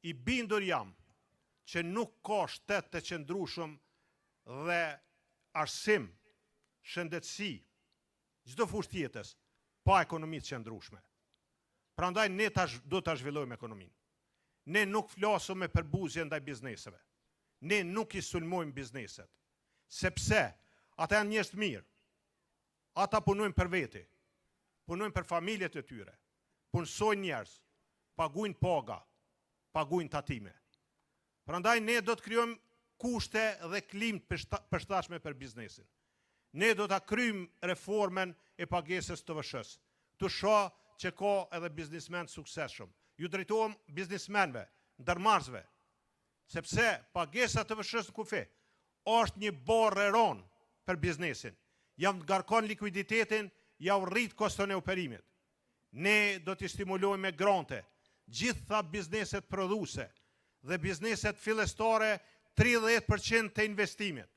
I bindur jam që nuk ka shtet të qëndrueshëm dhe arsim, shëndetësi, çdo fushë tjetës, pa ekonomi të qëndrueshme. Prandaj ne do ta zhvillojmë ekonominë. Ne nuk flasëm me përbuzje ndaj bizneseve. Ne nuk I sulmojmë bizneset, sepse ata janë njerëz të mirë. Ata punojnë për veti, punojnë për familjet e tyre, punësojnë njerëz, paguajnë paga, paguajnë tatime. Prandaj ne do të krijojmë kushte dhe klimë të përshtatshme për biznesin. Ne do ta kryjmë reformën e pagesës të TVSH-s. Të shoh që ka edhe biznesmen të suksesshëm. Ju drejtohem biznesmenëve, ndërmarrësve, sepse pagesa të TVSH-s në kufi është një barë e ronë për biznesin. Ja ngarkon likuiditetin, ja rrit koston e operimit. Ne do t'i stimulojmë me grante gjitha bizneset prodhuese dhe bizneset fillestare 30% të investimit.